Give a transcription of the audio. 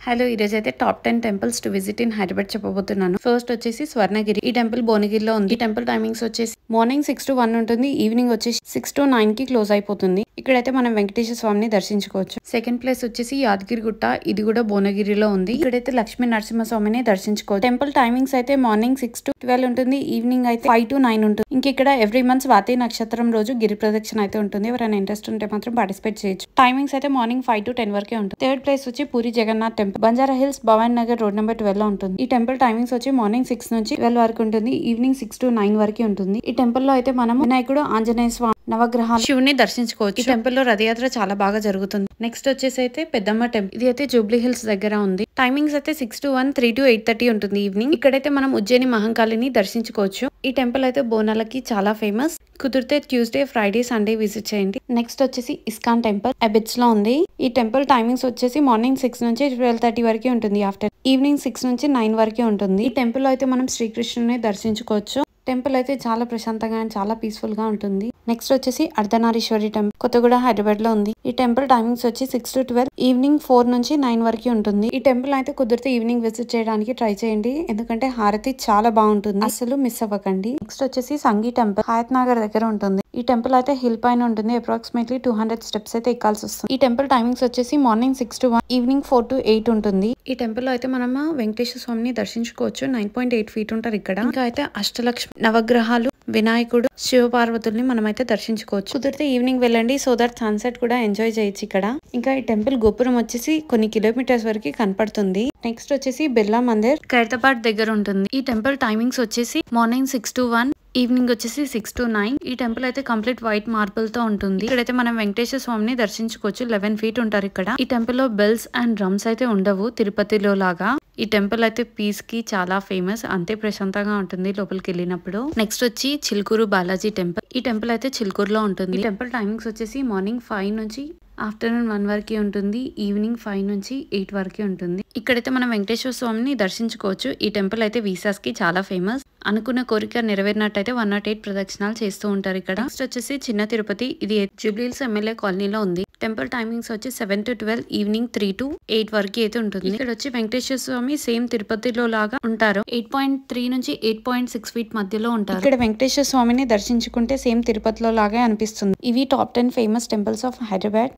Hello, ఈరోజు అయితే top 10 temples to visit in Hyderabad చెప్పబోతున్నాను. ఫస్ట్ వచ్చేసి స్వర్ణగిరి. ఈ టెంపుల్ భువనగిరిలో ఉంది. ఈ టెంపుల్ టైమింగ్స్ వచ్చేసి మార్నింగ్ 6 to 1 ఉంటుంది. ఈవినింగ్ వచ్చేసి 6 to 9 కి క్లోజ్ అయిపోతుంది. ఇక్కడైతే మనం వెంకటేశ్వర స్వామిని దర్శించుకోవచ్చు. సెకండ్ ప్లేస్ వచ్చేసి యాదగిరిగుట్ట. ఇది కూడా భువనగిరిలో ఉంది. ఇక్కడైతే లక్ష్మీ నరసింహ స్వామిని దర్శించుకోవచ్చు. టెంపుల్ టైమింగ్స్ అయితే మార్నింగ్ 6 to 12 ఉంటుంది. ఈవినింగ్ అయితే 5 to 9 ఉంటుంది. ఇంక ఇక్కడ ఎవ్రీ మంత్ స్వాతి నక్షత్రం రోజు గిరి ప్రదక్షిణ అయితే ఉంటుంది. ఎవరైనా ఇంట్రెస్ట్ ఉంటే మాత్రం పార్టిసిపేట్ చేయొచ్చు. టైమింగ్స్ అయితే మార్నింగ్ 5 to 10 వరకే ఉంటుంది. థర్డ్ ప్లేస్ వచ్చి Puri Jagannath temple. Banjara Hills Bhavan Nagar road number 12 లో ఉంటుంది. ఈ టెంపుల్ టైమింగ్స్ వచ్చి మార్నింగ్ 6 నుంచి 12 వరకు ఉంటుంది. ఈవినింగ్ 6 to 9 వరకు ఉంటుంది. ఈ టెంపుల్ లో అయితే మనం వినాయకుడు, ఆంజనేయ స్వామి, నవగ్రహాలు, శివుని దర్శించుకోవచ్చు. ఈ టెంపుల్ లో రథయాత్ర చాలా బాగా జరుగుతుంది. నెక్స్ట్ వచ్చేసి అయితే పెద్దమ్మ టెంపుల్. ఇది అయితే జూబ్లీ హిల్స్ దగ్గర ఉంది. టైమింగ్స్ అయితే 6 to 1, 3 to 8:30 ఉంటుంది ఈవినింగ్. ఇక్కడైతే మనం ఉజ్జయిని మహంకాళిని దర్శించుకోవచ్చు. ఈ టెంపుల్ అయితే బోనాలకి చాలా ఫేమస్. కుదిరితే ట్యూస్డే, ఫ్రైడే, సండే విజిట్ చేయండి. నెక్స్ట్ వచ్చేసి ఇస్కాన్ టెంపుల్ అబిడ్స్ లో ఉంది. ఈ టెంపుల్ టైమింగ్స్ వచ్చేసి మార్నింగ్ 6 నుంచి 12:30 వరకు ఉంటుంది. ఆఫ్టర్ ఈవినింగ్ 6 నుంచి 9 వరకు ఉంటుంది. ఈ టెంపుల్ లో అయితే మనం శ్రీకృష్ణుని దర్శించుకోవచ్చు. టెంపుల్ అయితే చాలా ప్రశాంతంగా అండ్ చాలా పీస్ఫుల్ గా ఉంటుంది. నెక్స్ట్ వచ్చేసి అర్ధనారీశ్వరి టెంపుల్ కొత్తగూడ హైదరాబాద్ లో ఉంది. ఈ టెంపుల్ టైమింగ్స్ వచ్చి 6 to 12, ఈవినింగ్ 4 నుంచి 9 వరకు ఉంటుంది. ఈ టెంపుల్ అయితే కుదిరితే ఈవినింగ్ విజిట్ చేయడానికి ట్రై చేయండి. ఎందుకంటే హారతి చాలా బాగుంటుంది. అసలు మిస్ అవ్వకండి. నెక్స్ట్ వచ్చేసి సంగీ టెంపుల్ హయత్ నగర్ దగ్గర ఉంటుంది. ఈ టెంపుల్ అయితే హిల్ పైన ఉంటుంది. అప్రాక్సిమేట్లీ 200 స్టెప్స్ అయితే ఎక్కాల్సి వస్తుంది. ఈ టెంపుల్ టైమింగ్స్ వచ్చేసి మార్నింగ్ 6 to 1, ఈవినింగ్ 4 to 8 ఉంటుంది. ఈ టెంపుల్ లో అయితే మనం వెంకటేశ్వర స్వామిని దర్శించుకోవచ్చు. 9.8 feet ఉంటారు ఇక్కడ. ఇంకా అయితే అష్టలక్ష్మి, నవగ్రహాలు, వినాయకుడు, శివపార్వతుల్ని మనమైతే దర్శించుకోవచ్చు. కుదిరితే ఈవినింగ్ వెళ్ళండి. సో దట్ సన్సెట్ కూడా ఎంజాయ్ చేయొచ్చు ఇక్కడ. ఇంకా ఈ టెంపుల్ గోపురం వచ్చేసి కొన్ని కిలోమీటర్స్ వరకు కనపడుతుంది. నెక్స్ట్ వచ్చేసి బిర్లా మందిర్ ఖైరతాబాద్ దగ్గర ఉంటుంది. ఈ టెంపుల్ టైమింగ్స్ వచ్చేసి మార్నింగ్ 6 to 1, ఈవినింగ్ వచ్చేసి 6 to 9. ఈ టెంపుల్ అయితే కంప్లీట్ వైట్ మార్బుల్ తో ఉంటుంది. ఇక్కడైతే మనం వెంకటేశ్వర స్వామిని దర్శించుకోవచ్చు. 11 feet ఉంటారు ఇక్కడ. ఈ టెంపుల్ లో బెల్స్ అండ్ డ్రమ్స్ అయితే ఉండవు తిరుపతిలో లాగా. ఈ టెంపుల్ అయితే పీస్ కి చాలా ఫేమస్. అంతే ప్రశాంతంగా ఉంటుంది లోపలికి వెళ్ళినప్పుడు. నెక్స్ట్ వచ్చి చిలుకూరు బాలాజీ టెంపుల్. ఈ టెంపుల్ అయితే చిలుకూరులో ఉంటుంది. ఈ టెంపుల్ టైమింగ్స్ వచ్చేసి మార్నింగ్ 5 నుంచి ఆఫ్టర్నూన్ 1 వరకు ఉంటుంది. ఈవినింగ్ 5 నుంచి 8 వరకు ఉంటుంది. ఇక్కడైతే మనం వెంకటేశ్వర స్వామిని దర్శించుకోవచ్చు. ఈ టెంపుల్ అయితే వీసాస్ కి చాలా ఫేమస్. అనుకున్న కోరిక నెరవేరినట్టయితే 108 ప్రదక్షిణాలు చేస్తూ ఉంటారు ఇక్కడ. నెక్స్ట్ వచ్చేసి చిన్న తిరుపతి. ఇది జూబ్లీహిల్స్ ఎమ్మెల్యే కాలనీలో ఉంది. టెంపుల్ టైమింగ్స్ వచ్చి 7 to 12, ఈవినింగ్ 3 to 8 వరకు అయితే ఉంటుంది. ఇక్కడ వచ్చి వెంకటేశ్వర స్వామి సేమ్ తిరుపతిలో లాగా ఉంటారు. 8.3 నుంచి 8.6 feet మధ్యలో ఉంటారు. ఇక్కడ వెంకటేశ్వర స్వామిని దర్శించుకుంటే సేమ్ తిరుపతిలో లాగే అనిపిస్తుంది. ఇవి top 10 famous temples of Hyderabad.